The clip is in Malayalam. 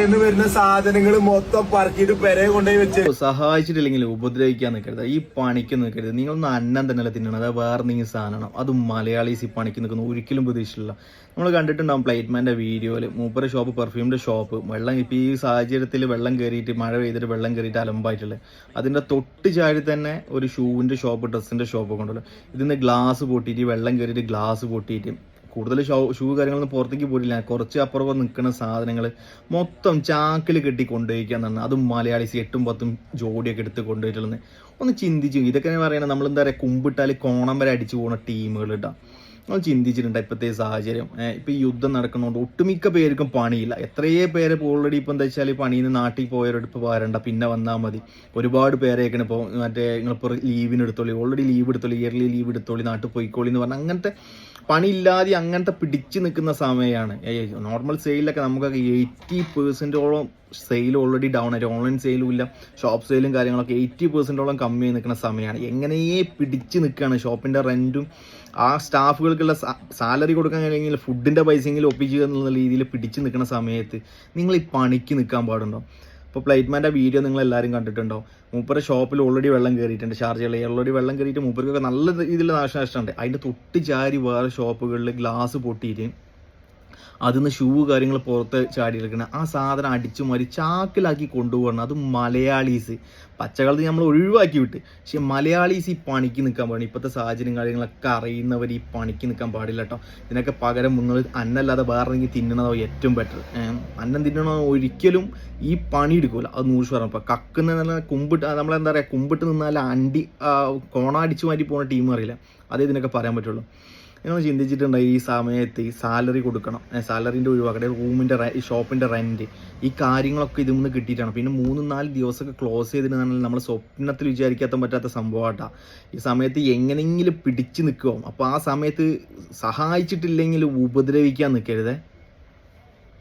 വരുന്ന സാധനങ്ങൾ മൊത്തം പറക്കിയിട്ട് പെരെ കൊണ്ടുപോയി വെച്ച് സഹായിച്ചിട്ടില്ലെങ്കിൽ ഉപദ്രവിക്കാൻ നിൽക്കരുത്. ഈ പണിക്ക് നിൽക്കരുത്. നിങ്ങളൊന്ന് അന്നം തന്നെയല്ല തിന്നണം. അത് വേറെ നീ സാധനമാണ്. അതും മലയാളീസ് ഈ പണിക്ക് നിൽക്കുന്നു ഒരിക്കലും പ്രതീക്ഷിച്ചില്ല. നമ്മൾ കണ്ടിട്ടുണ്ടാവും പ്ലേറ്റ്മാൻ്റെ വീഡിയോയിൽ മൂപ്പര ഷോപ്പ് പെർഫ്യൂമിൻ്റെ ഷോപ്പ് വെള്ളം ഇപ്പം ഈ സാഹചര്യത്തിൽ വെള്ളം കയറിയിട്ട് മഴ പെയ്തിട്ട് വെള്ളം കയറിയിട്ട് അലമ്പായിട്ടുള്ളത്. അതിൻ്റെ തൊട്ട് ചാടി തന്നെ ഒരു ഷൂവിൻ്റെ ഷോപ്പ് ഡ്രസ്സിൻ്റെ ഷോപ്പ് കൊണ്ടുള്ളൂ. ഇതിന്ന് ഗ്ലാസ് പൊട്ടിയിട്ട് വെള്ളം കയറിയിട്ട് ഗ്ലാസ് പൊട്ടിയിട്ട് കൂടുതൽ ഷൂ കാര്യങ്ങളൊന്നും പുറത്തേക്ക് പോയില്ല. കുറച്ച് അപ്പുറം നിൽക്കുന്ന സാധനങ്ങൾ മൊത്തം ചാക്കിൽ കെട്ടി കൊണ്ടുപോയിക്കാന്ന് പറഞ്ഞാൽ അതും മലയാളീസ് 8ഉം 10ഉം ജോഡിയൊക്കെ എടുത്ത് കൊണ്ടുപോയിട്ടുള്ളത്. ഒന്ന് ചിന്തിച്ചു. ഇതൊക്കെ പറയുന്നത് നമ്മളെന്താ പറയുക, കുമ്പിട്ടാൽ കോണം വരെ അടിച്ചു പോകുന്ന ടീമുകൾ ഇട്ടാ. നമ്മൾ ചിന്തിച്ചിട്ടുണ്ട് ഇപ്പോഴത്തെ സാഹചര്യം. ഇപ്പം ഈ യുദ്ധം നടക്കുന്നതുകൊണ്ട് ഒട്ടുമിക്ക പേർക്കും പണിയില്ല. എത്രയേ പേരെ ഓൾറെഡി ഇപ്പം എന്താ വെച്ചാൽ പണിയിൽ നിന്ന് നാട്ടിൽ പോയവരോട് ഇപ്പോൾ വരണ്ട, പിന്നെ വന്നാൽ മതി. ഒരുപാട് പേരെയൊക്കെയാണ് ഇപ്പോൾ മറ്റേ നിങ്ങളിപ്പോൾ ലീവിന് എടുത്തോളി, ഓൾറെഡി ലീവ് എടുത്തോളി, ഇയർലി ലീവ് എടുത്തോളി, നാട്ടിൽ പോയിക്കോളി എന്ന് പറഞ്ഞാൽ അങ്ങനത്തെ പണിയില്ലാതെ അങ്ങനത്തെ പിടിച്ച് നിൽക്കുന്ന സമയമാണ്. നോർമൽ സെയിലൊക്കെ നമുക്കൊക്കെ 80%ഓളം സെയിൽ ഓൾറെഡി ഡൗൺ ആയിട്ട്, ഓൺലൈൻ സെയിലും ഇല്ല, ഷോപ്പ് സെയിലും കാര്യങ്ങളൊക്കെ 80%ഓളം കമ്മിയായി നിൽക്കുന്ന സമയമാണ്. എങ്ങനെയേ പിടിച്ച് നിൽക്കുകയാണ്. ഷോപ്പിൻ്റെ റെൻറ്റും ആ സ്റ്റാഫുകൾക്കുള്ള സാലറി കൊടുക്കാൻ കഴിയുമെങ്കിൽ ഫുഡിൻ്റെ പൈസയെങ്കിലും ഒപ്പിക്കുക എന്നുള്ള രീതിയിൽ പിടിച്ച് നിൽക്കുന്ന സമയത്ത് നിങ്ങൾ ഈ പണിക്ക് നിൽക്കാൻ പാടുണ്ടോ? ഇപ്പോൾ പ്ലേറ്റ്മാൻ്റെ വീഡിയോ നിങ്ങൾ എല്ലാവരും കണ്ടിട്ടുണ്ടോ? മൂപ്പരുടെ ഷോപ്പിൽ ഓൾറെഡി വെള്ളം കയറിയിട്ടുണ്ട്. ഷാർജയിൽ ഓൾറെഡി വെള്ളം കയറിയിട്ട് മൂപ്പർക്കൊക്കെ നല്ല രീതിയിൽ നാശനഷ്ടമുണ്ട്. അതിൻ്റെ തൊട്ട് ചാരി വേറെ ഷോപ്പുകളിൽ ഗ്ലാസ് പൊട്ടിയിട്ട് അതിന്ന് ഷൂ കാര്യങ്ങൾ പുറത്ത് ചാടി എടുക്കണം. ആ സാധനം അടിച്ചു മാറി ചാക്കിലാക്കി കൊണ്ടുപോകണം. അത് മലയാളീസ് പച്ചക്കാലത്ത് നമ്മൾ ഒഴിവാക്കി വിട്ട്. പക്ഷെ മലയാളീസ് ഈ പണിക്ക് നിൽക്കാൻ പാടില്ല. ഇപ്പോഴത്തെ സാഹചര്യം കാര്യങ്ങളൊക്കെ അറിയുന്നവർ ഈ പണിക്ക് നിൽക്കാൻ പാടില്ല കേട്ടോ. ഇതിനൊക്കെ പകരം നിങ്ങൾ അന്നല്ലാതെ വേറെ എന്തെങ്കിലും തിന്നണതോ ഏറ്റവും ബെറ്റർ. അന്നം തിന്നണോ ഒരിക്കലും ഈ പണി എടുക്കില്ല. അത് 100%. ഇപ്പോൾ കക്കുന്ന കുമ്പിട്ട് നമ്മളെന്താ പറയുക, കുമ്പിട്ട് നിന്നാൽ കോണ അടിച്ചു മാറ്റി പോകുന്ന ടീം അറിയില്ല. അതേ ഇതിനൊക്കെ പറയാൻ പറ്റുള്ളൂ. നിങ്ങൾ ചിന്തിച്ചിട്ടുണ്ടോ ഈ സമയത്ത് ഈ സാലറി കൊടുക്കണം, സാലറിൻ്റെ ഒഴിവാക്കട്ടെ, റൂമിൻ്റെ ഈ ഷോപ്പിൻ്റെ റെൻറ്റ്, ഈ കാര്യങ്ങളൊക്കെ ഇതിൽ നിന്ന് കിട്ടിയിട്ടാണ്. പിന്നെ 3-4 ദിവസമൊക്കെ ക്ലോസ് ചെയ്തിട്ടുണ്ടെങ്കിൽ നമ്മൾ സ്വപ്നത്തിൽ വിചാരിക്കാത്ത പറ്റാത്ത സംഭവമായിട്ടാണ്. ഈ സമയത്ത് എങ്ങനെയെങ്കിലും പിടിച്ച് നിൽക്കുമോ. അപ്പോൾ ആ സമയത്ത് സഹായിച്ചിട്ടില്ലെങ്കിൽ ഉപദ്രവിക്കാൻ നിൽക്കരുതേ.